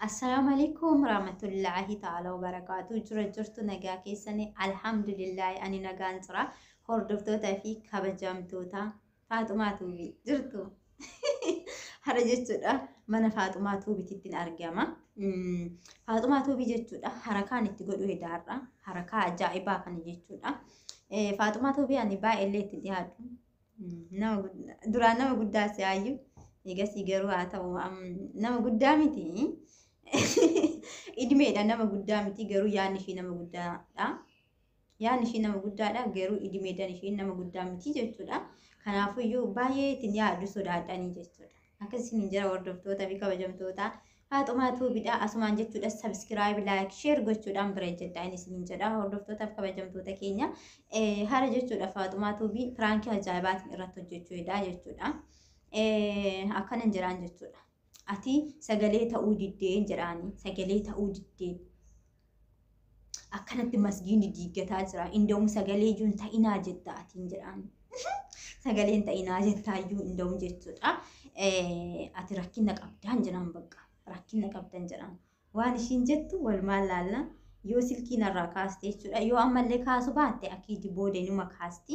السلام عليكم ورحمة الله تعالى وبركاته. جرت نجا كيسني الحمد لله أني نجان ترى هردفتو تفيك كبجامتوتا فاطماتو بي جرتو حرجتو ده من فاطماتو بتتين أرجما فاطماتو بي جتو ده حركان تقولوا هدارة حركة عجائبة كان جتو ده فاطماتو بي أني با اللي تديهاتو نما درانا ما قداسي أيو يجسي جروا عتاو نما قدامتي idmeedha nama guddaa miti garuu yaadni ishii nama guddaadha. Yaadni ishii nama guddaadha garuu idmeedhaan ishii nama guddaa miti jechuudha. Kanaafuu iyyuu baay'ee ittiin yaaddu sodaadhanii jechuudha. Akkasiin jira hordoftoota fi kabajamtoota Faaxumaatu bidhaa asumaan jechuudha. Subscribe, like, share gochuudhaan bira jedha inni isin jedha hordoftoota fi kabajamtoota keenya. Haala jechuudha Faaxumaatu bi pirankii ajaa'ibaatiin irratti hojjechuudha jechuudha. Akkana jiraan jechuudha. Ati sagalee ta'uu diddeen jedhaani sagalee ta'uu diddeen akkanatti masgiini diiggataa jira inda'uun sagalee iyyuu hin ta'inaa jetta atiin jedhaani sagalee hin ta'inaa jettaa iyyuu inda'uun jechuudha. Ati rakkina qabdaan jedhaan bakka rakkina qabdan jedhaan waan ishiin jettu walumaan laalla yoo silkiin irraa kaaste jechuudha yoo ammallee kaasu baatte akkiitti booda inuma kaasti.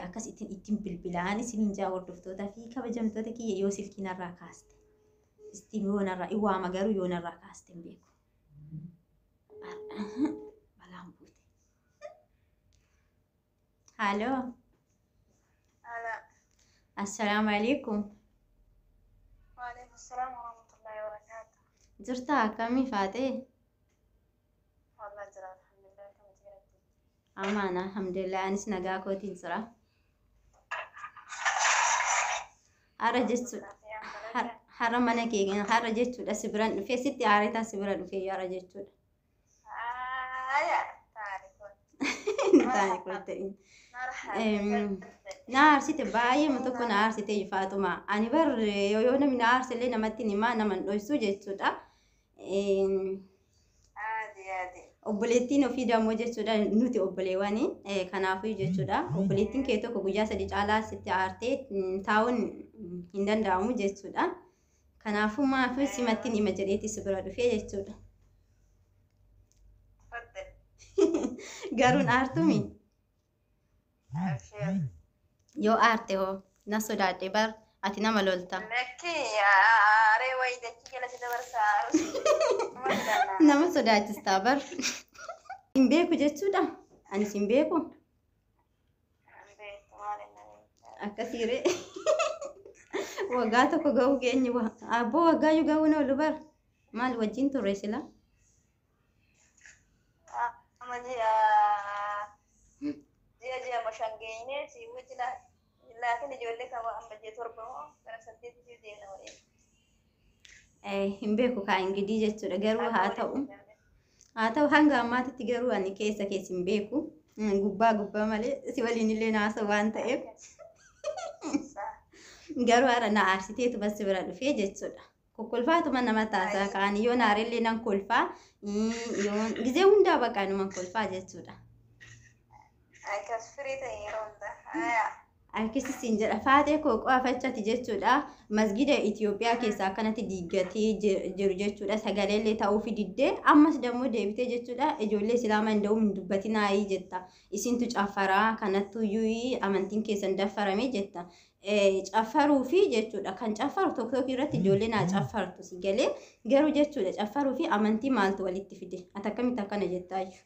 Akkas ittiin bilbilaan isiniin jaa hordoftoota fi kabajamtoota kiyya yoo silkiin irraa kaaste. Istimeona ra iwama garu yona ra kasten beko. Balam bute. Halo. Halo. Assalamu alaikum. Wa alaikum assalam wa rahmatullahi wa barakatuh. Jirta kami faate? Wallahi jira alhamdulillah kam jirti. Amana alhamdulillah anis nagaa kootiin jira. Ara jechu har'a mana keenya har'a jechuudha sibiran dhufee sitti aareetaan sibira dhufee yaara jechuudha. Taarikoo ta'in. Na aarsite baay'ee tokko na aarsite Faaxumaa. Ani bar yoo namni na aarsillee namatti himaa naman dhoysu jechuudha. Obboleettiin ofii dammoo jechuudha nuti obboleewwani kanaafuu jechuudha. Obboleettiin kee tokko guyyaa sadii caalaa sitti aartee taa'uun hin danda'amu jechuudha. Kanaafuu maafi simatti nima jedheeti sibira dhufee jechuudha. Garuun aartumi? Yoo aarte hoo na sodaadhe bar ati nama lolta. Nama sodaachistaa bar. Hin beeku jechuudha. Anis hin beeku. Akkasiire. Waggaa tokko ga'uu geenye abboo waggaa yoo ga'uu na olubar maal wajjin turre sila? Ji'a mashangeeyne si wajjina laakin ijoollee kama amma jee torba moo gara saddeetti deemna waliin. Hin beeku kaa ingidii jechuudha garuu haa ta'u hanga ammaatitti garuu ani keessa hin beeku gubbaa malee si waliin illee naasa waan ta'eef. Garuu har'a na aarsiteetu bas bira dhufee jechuudha. Kokkolfaatuma nama taasaa kaanii yoo naarillee nan kolfaa yoo gizee hundaa bakka numa kolfaa jechuudha. Akkas firii ta'e yeroo hundaa. Akkasiin jedha faatee koo qo'afachati jechuudha. Masgida Itoophiyaa keessaa akkanatti diiggatee jiru jechuudha. Sagaleellee ta'uufi diddee ammas dammoo deebitee jechuudha. Ijoollee islaamaa hin da'uun hin dubbatinaayii jetta. Isintu caffaraa kanattuyyuu amantiin keessan daffarame jetta. Caffaruu fi jechuudha kan caffaru tokko irratti ijoollee naa caffartu si galee garuu jechuudha caffaruu fi amantii maaltu walitti fide ati akkamitti akkana jettaayyuu.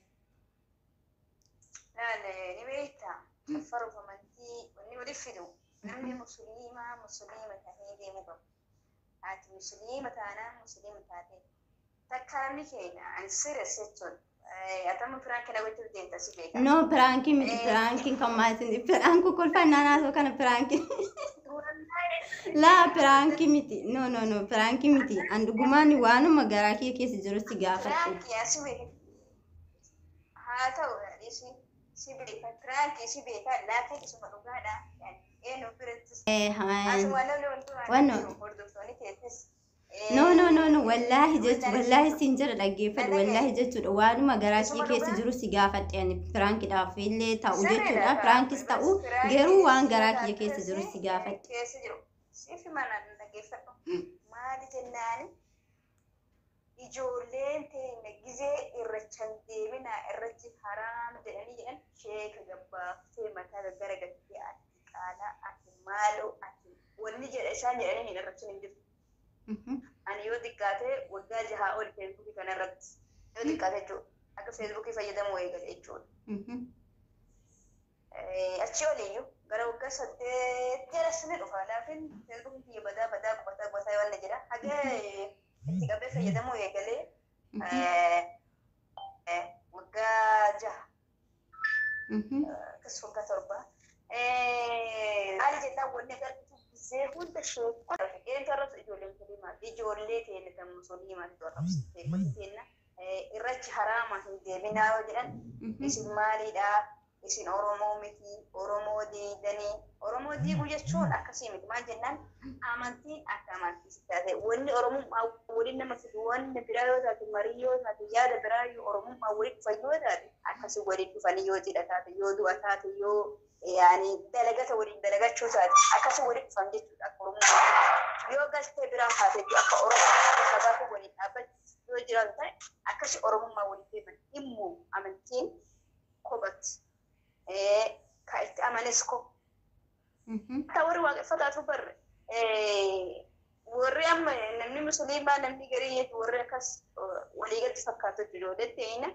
Ni beektaa caffaruuf amantii wanni walitti fidu namni musliima tahee deemuu qabu. Ati musliima taanaan musliima taatee takka namni keenya ani serious jechuudha. Atama prank kana gochuu deemta si beeka. No pranking miti pranking kan maatiin prank kolfannaa naasoo kana pranking. La pranking miti no pranking miti andugumaan waanuma garaa kee keessa jirutti gaafadhu. Prank yaa si beeka. Haa ta'u si beeka prank si beeka laafee isuma dhugaadha. Eenyu birattis. Asuma namni wantoota hordoftoonni keessas. No wallahi jechuudha wallahi siin jira dhaggeeffadhu wallahi jechuudha waanuma garaa kee keessa jiru si gaafadhe ani prankiidhaaf illee ta'u jechuudha prankis ta'u garuu waan garaa kee keessa jiru si gaafadhe. Siif mana dhaggeeffadhu maali jennaani ijoolleen teenya gizee irrachan deemina irratti haraam jedhanii jedhan sheeka gabbaaftee mataa gara gattee ati qaalaa ati maaloo ati wanni jedha isaan jedhanii hin irrachin hin jirtu. Ani yoo xiqqaate waggaa 6 ol feesbuukii kanarratti yoo xiqqaate jechuudha. Akka feesbuukii fayyadamuu eegale jechuudha. Achi oliyyuu gara waggaa 8 jaras ni dhufa. Laakiin feesbuukiin kiyya badaa qubataa waan jedha. Haga itti qabee fayyadamuu eegalee waggaa 6 akkas waggaa 7 maali jennaan wanni agarsiisu gisee hunda sheekota eenyutarras ijoolleen musliimaati ijoollee teenya kan musliimaati torrabsitee gosti teenya irrachi haraama hin deebinaa yoo jedhan isin maalidhaa isin Oromoo miti Oromoo diidanii Oromoo diiguu jechuun akkasii miti maal jennaan amantiin akka amantii taate wanni Oromummaa waliin nama fidu wanni biraa yoo taate marii yoo taate yaada biraa yoo Oromummaa waliin dhufan yoo taate akkasii waliin dhufanii yoo jedha taate yoo du'a taate yoo yaani dalagata waliin dalagachuu taate akkasii waliin dhufan jechuudha akka Oromummaa yoo galtee biraa taate akka Oromoo sabaatu waliin dhaabbatu yoo jiraatu ta'e akkasii Oromummaa waliin deeman immoo amantiin kophaatti. Ka itti amanes ko ta warri waaqeffataatu barre warri amma namni musliimaa namni garii warri akkas waliigatti fakkaatu ijoollee ta'ina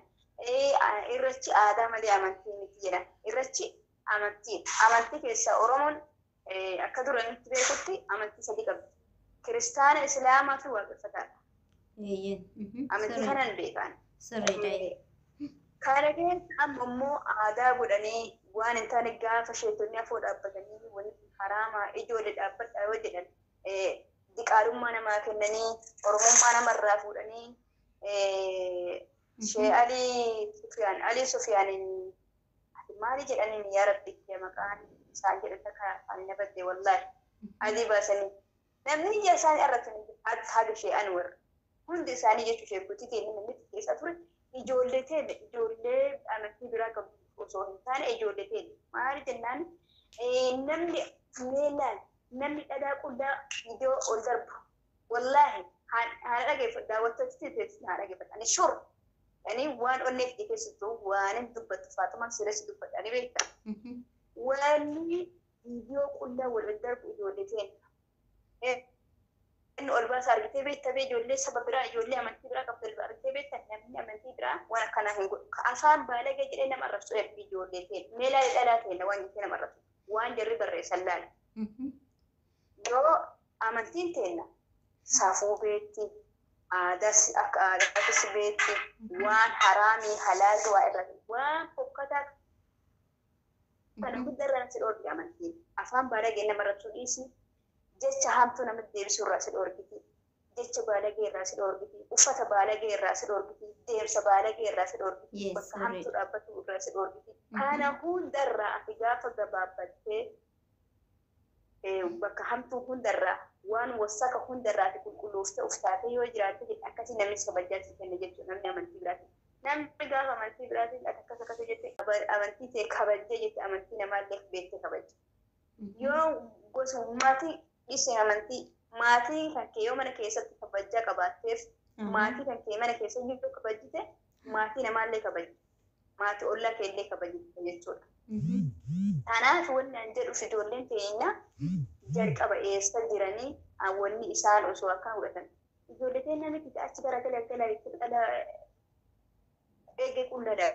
irrachi aadaa malee amantii miti jedhan irrachi amantii keessa Oromoon akka duranitti beekutti amantii 3 qabdi kiristaana islaamaa fi waaqeffataadha. Amantii kanan beekan sirriidha. Kaarageen ammoo aadaa godhanii waan hin taane gaafa sheetonni afoo dhaabbatanii wanti haraamaa ijoollee dhaabbadhaa yoo jedhan diqaalummaa namaa kennanii Oromummaa namarraa fuudhanii Shee Alii Sufiyaaniin maali jedhaniin yaa rabbi maqaan isaan jedhan takka ani nabadde wallaahi Alii baasanii namni ija isaanii arratanii haadha Shee Anwar hundi isaanii jechuu sheekutti kenni namni keessa ture. Ijoollee teenya ijoollee amantii biraa qabu osoo hin taane ijoollee teenya maali jennaan namni meelaan namni dhadaa qullaa viidiyoo ol darbu wallaahi haala dhageeffatu daawwattatti teessi haala dhageeffatu ani shur ani waan onneef keessattuu waan dubbatu Faatumaan sirreessi dubbatu ani beekta wanni viidiyoo qullaa wal darbu ijoollee teenya inni ol baasa argitee beektabee ijoollee saba biraa ijoollee amantii biraa qabdu argitee beektan namni amantii biraa waan akkana hin godhu afaan baalagee jedhee nama arrabsu ergi ijoollee ta'e meelaa dhalaa ta'e waan jettee nama arrabsu waan jarri barreessan laala yoo amantiin teenya safuu beekti aadaas akka aadaattis beekti waan haraamii halaal waa irratti waan fokkataa kana hundarraa si dhoorgi amantiin afaan baalagee nama arrabsu dhiisi. Jecha hamtuu namatti deebisuu irraa si dhoorgiti. Jecha baalagee irraa si dhoorgiti. Uffata baalagee irraa si dhoorgiti. Deemsa baalagee irraa si dhoorgiti. Bakka hamtuu dhaabbatu irraa si dhoorgiti. Kana hundarraa ati gaafa gabaabbattee bakka hamtuu hundarraa waan wasaka hundarraa ati qulqulluuftee uftaatee yoo jiraatte jedhe akkasii namni kabajaa si kenna jechuudha namni amantii biraati. Namni gaafa amantii biraatiin akkas jette amantii ta'e kabajjee jette amantii namaallee beektee kabajje. Yoo gosa maatii Isi amantii maatii kan kee yoo mana keessatti kabajaa qabaatteef maatii kan kee mana keessa yoo kabajjite maatii namaallee kabajji maatii ollaa keellee kabajjite jechuudha. Kanaaf wanni an jedhu ijoolleen teenya jalqaba eessa jiranii wanni isaan osoo akka godhatan ijoollee teenya miti achi garagala itti dhala eegee qullada.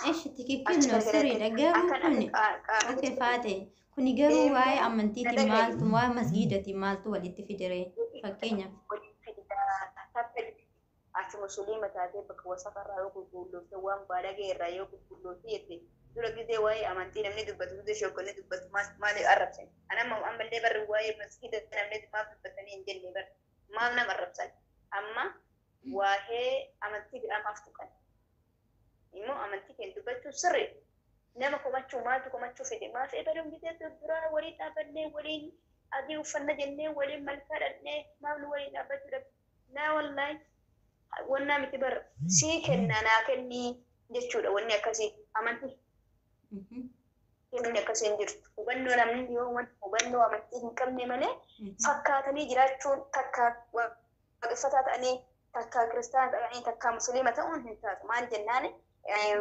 Ishi tikkiin no sirriidha garuu kuni faate. Kuni garuu waa'ee amantiitiin maaltu waa'ee masgiidaatiin maaltu walitti fidere fakkeenyaaf. Ati musliima taatee bakka wasafarraa yoo qulqulloofte waan baalagee irraa yoo qulqulloofte jette dura gisee waa'ee amantii namni dubbatu dura shokkonni dubbatu maaliif arrabsan. Anamma ammallee barri waa'ee masgiida namni maaf dubbatanii hin jenne barri maaf nama arrabsan. Amma waa'ee amantii biraa maaf tuqan. Immoo amantii keenya dubbachuun sirrii. Nama komachuu maaltu komachuu fedhe maaf eebaluun bitee biraa waliin dhaabbannee waliin adii uffanna jennee waliin malkaa dhannee maafni waliin dhaabbachuu dhabe. Naa wallaahi wannaa miti bara sii kennaa naa kennii jechuudha wanni akkasii amantii. Wanni akkasii hin jirtu. Hubannoo namni yoo hubannoo amantii hin qabne malee fakkaatanii jiraachuun takka waaqeffataa ta'anii takka kiristaana ta'anii takka musliima ta'uun hin taatu. Maal jennaan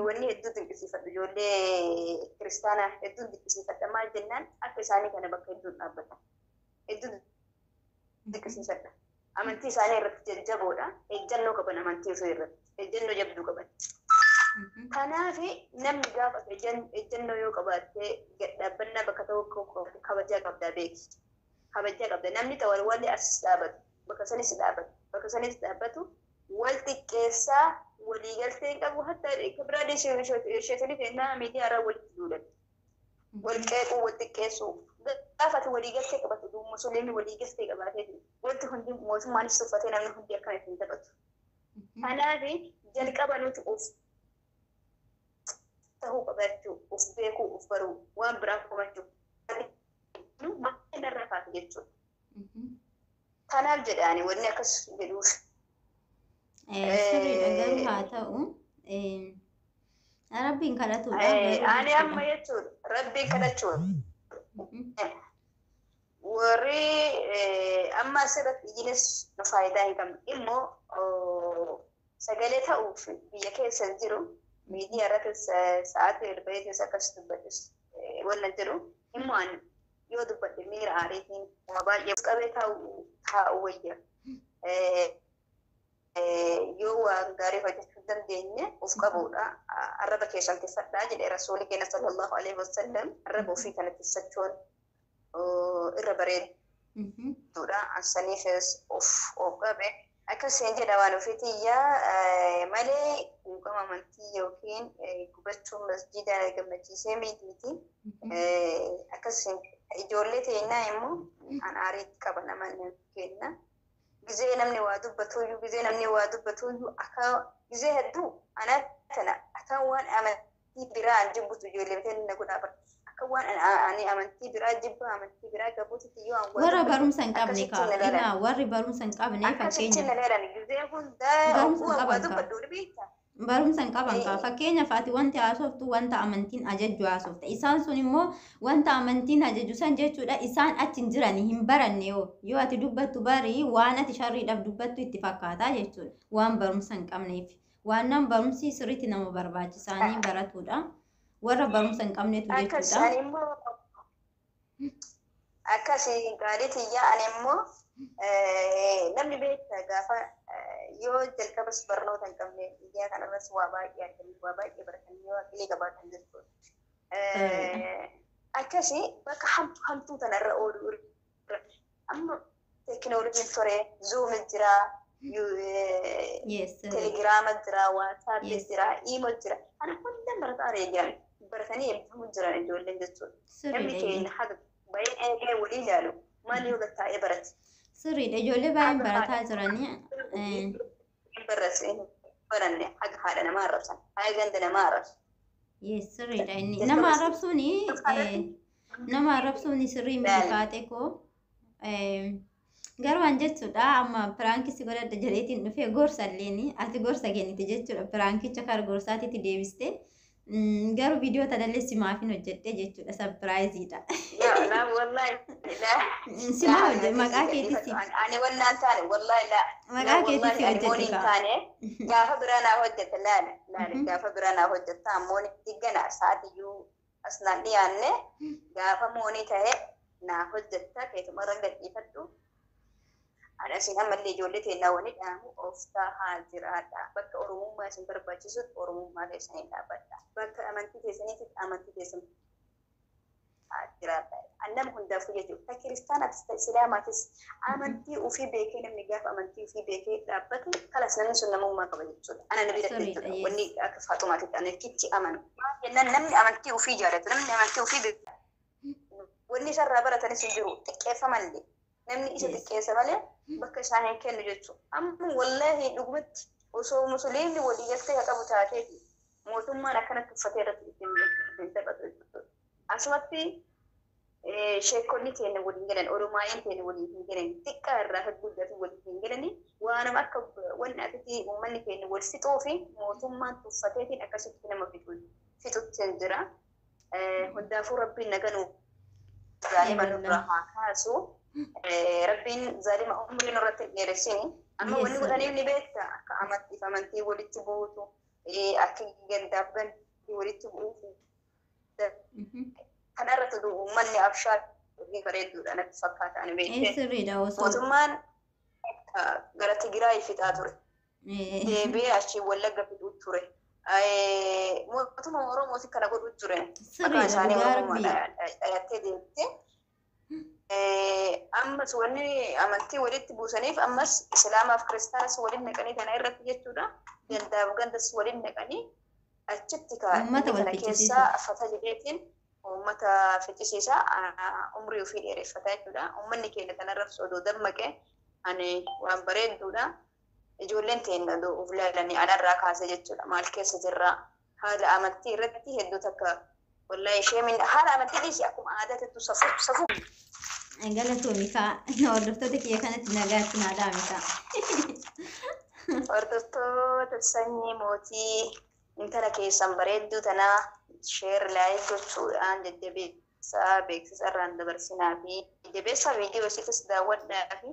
wanni hedduu dinqisiifadhu ijoollee kiristaanaa hedduu dinqisiifadha. Maal jennaan akka isaanii kana bakka hedduun dhaabbatan. Hedduu dinqisiifadha. Amantii isaanii irratti jajjaboodha. Ejjennoo qaban amantii ofii irratti. Ejjennoo jabduu qaban. Kanaaf namni gaafa ejjennoo yoo qabaatte dhaabbannaa bakka tokko kabajaa qabdaa beeki. Kabajaa qabda. Namni ta'u walli as dhaabatu. Bakka sanis dhaabatu. Bakka sanis dhaabatu. Wal xiqqeessaa waliigaltee qabu hatta biraa isheetanii kennaa miidiyaa irraa walitti duulan. Wal qeequu wal xiqqeessuu. Gaafati waliigaltee qabatu musliimni waliigaltee qabaatee wanti hundi mootummaanis uffatee namni hundi akkana ittiin taphatu. Kanaaf jalqaba nuti of ta'uu qabachuu, of beekuu, of baruu, waan biraa komachuu. Maal irraa kaatu jechuudha. Kanaaf jedhaani wanni akkas jedhuuf. Sirriidha garuu haa ta'u rabbiin kadhatuudha. Ani amma jechuudha rabbiin kadhachuudha. Warri amma asirratti ijjiinis faayidaa hin qabne immoo sagalee ta'uuf biyya keessa jiru miidiyaa irratti sa'aatii irbaa'ee keessa akkas dubbadhus wannan jiru immoo ani yoo dubbadhe miira aariitiin waa baay'ee qabee taa'u wayya. Yoo waan gaarii hojjechuu dandeenye of qabuudha. Arraba keessan tiffadhaa jedhe rasuulli keenya sallallahu alaihi wasallam arraba ofii kana tiffachuun irra bareeduudha. Ansaniifis of qabe akkasiin jedha waan ofiitiyyaa malee quuqama amantii yookiin gubachuun masjiida gammachiisee mitiiti. Akkasiin ijoollee teenyaa immoo an aariitti qaba namanni kenna. Gizee namni waa dubbatuyyuu gizee namni waa dubbatuyyuu akka gizee hedduu ana kana akka waan amantii biraa jibbutu ijoollee kenna godhaa akka waan ani amantii biraa jibba amantii biraa gabuutti yoo an warra barumsa hin qabne kaa'ina warri barumsa hin qabne fakkeenya gizee hundaa waa dubbadhu beektaa. Barumsa hin qaban kaa fakkeenyaaf ati wanti haasoftu wanta amantiin ajajju haasofta isaan sun immoo wanta amantiin ajajju san jechuudha isaan achi hin jirani hin baranne yoo ati dubbattu barii waan ati sharriidhaaf dubbattu itti fakkaataa jechuudha waan barumsa hin qabneef waan nam barumsi sirriitti nama barbaachisaanii baratuudha warra barumsa hin qabnetu jechuudha. Akkasii gaariitiyyaa ani immoo namni beektaa gaafa yoo jalqabas barnoota hin qabne biyya kanarras waa baay'ee arganii waa baay'ee baratanii yoo aqilee qabaatan jechuudha. Akkasii bakka hamtuu tanarra ooluu amma teekinooloojiin ture zuum jira, telegiraama jira, waatsaappii jira, iimo jira. Ana hunda barataa reegaan baratanii eebbifamu jiran ijoolleen jechuudha. Namni keenya haga baay'ee eegee walii ilaalu maal yoo taa'ee barate. Sirriidha ijoollee baay'een barataa jiranii. Baranne haga haadha namaa arrabsan haga ganda namaa arrabsan. Sirriidha inni nama arrabsuuni sirrii miti kaatee koo garuu an jechuudha amma piraankisi godhadha jedheetiin dhufee gorsalleen ati gorsa kennite jechuudha piraankicha kara gorsaatiitti deebiste. Garuu viidiyoo tanallee simaafin hojjedhee jechuudha sarpiraayiziidha. Yaa wallahi sima hojjedhe maqaa keetis ani wannaan taane wallahi la maqaa keetis hojjedhe taane gaafa biraa naa hojjette laala gaafa biraa naa hojjetta ammoo diggana saatiyyuu asnaan dhiyaanne gaafa moonii ta'e naa hojjetta keessumarra gadhiifadhu. Ana isin ammallee ijoollee teennaa wani dhaamu of taa'aa jiraadha. Bakka oromummaa isin barbaachisutti oromummaa keessanii dhaabbadha. Bakka amantii keessaniitti amantii keessan jiraadha. Nama hundaafuu jechuudha. Kan kiristaanatis ta'e islaamaatis amantii ofii beekee namni gaafa amantii ofii beekee dhaabbatu kalas namni sun namummaa qaba jechuudha. Ana nabi jechuudha. Wanni akka Faaxumaatitti ana kitti amanu. Jennaan namni amantii ofii jaallatu namni amantii ofii beeku. Wanni isarraa baratanis hin jiru xiqqeeffamallee. Namni isa xiqqeessa malee bakka isaan hin kennu jechuudha. Amma wallahi dhugumatti osoo musliimni walii galtee qabu taateeti mootummaan akkanatti uffatee irratti ittiin taphatu jechuudha. Asumatti sheekonni keenya waliin galan oromaayin keenya waliin hin galan xiqqaa irraa kan guddatu waliin hin galani waan akka wanni asitti uummanni keenya wal fixuu fi mootummaan uffateetiin akkasitti nama fixutti jira. Hundaafuu rabbiin naganuu zaalima nurraa haa kaasu. Rabbiin zaalima umrii nurratti dheeressini Amma wanni godhaniif ni beekta akka amantii walitti buutu akka gandaaf gantii walitti buutu kanarratti uummanni abshaar bareedduudha natti fakkaata ani beekte. Sirriidha osoo. Mootummaan gara Tigraay fixaa ture. Deebi'ee achii Wallagga fixuu ture. Mootummaa Oromooti kana godhuu ture. Maqaan isaanii Oromoodha dhayattee deemte. Ammas wanni amantii walitti buusaniif ammas Islaamaaf Kiristaanas waliin naqanii kana irratti jechuudha. Gandaaf gandas waliin naqanii achitti kana keessaa fata jedheetiin uummata ficcisiisaa umrii ofii dheereffataa jechuudha. Uummanni keenya kanarratti odoo dammaqee ani waan bareedduudha. Ijoolleen teenya of ilaalanii anarraa kaasee jechuudha. Maal keessa jirraa haala amantii irratti hedduu takka wallahi ishee minda haala amantii dhiisii akkuma aadaatti safuu. Galatoomi kaa hordoftoota kiyya kanatti nagaatti naa dhaami kaa. Hordoftoota sanyii mootii intala keessan bareedduu tanaa sheer laayik gochuudhaan jajjabeessaa beeksisa irraan dabarsinaa fi jajjabeessaa viidiyoo isiitis daawwadhaa fi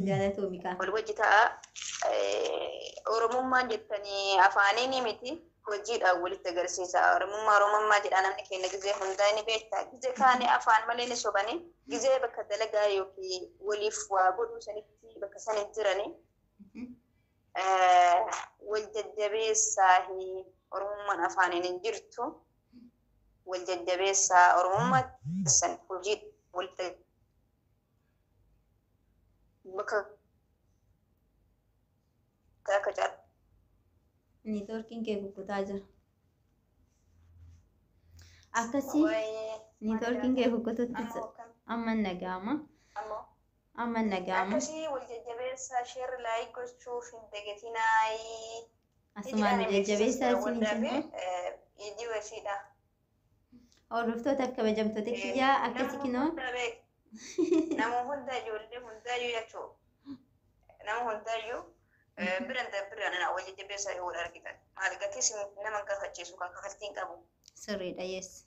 galatoomi kaa. wal wajji ta'a. Oromummaan jettanii afaaniin miti hojiidhaan walitti agarsiisa. Oromummaa jedhaa namni keenya gizee hundaa ni beekta. Gizee kaanii afaan malee ni sobanii gizee bakka dalagaa yookiin waliif waa godhuu sanitti bakka sanii jiranii wal jajjabeessaa Oromummaan afaaniin hin jirtu. Wal jajjabeessaa Oromummaa san hojii walitti bakka akka caala. Neetwoorkiin kee kukkutaa jira. Akkasii neetwoorkiin kee kukkututti amma nagaama. Amma nagaama. Akkasii wal jajjabeessaa sheer laayik gochuuf hin dagatinaayi. Asumaan jajjabeessaa isin viidiyoo ishiidha. Hordoftoota kabajamtoota kiyyaa akkasii kinoo. Nama hunda ijoollee hundaayyuu jechuudha. Nama hundaayyuu biraan wal jajjabeessaa yoo argitan maal gatii nama gaafachiisu kan kafaltiin qabu. Sirriidha yes.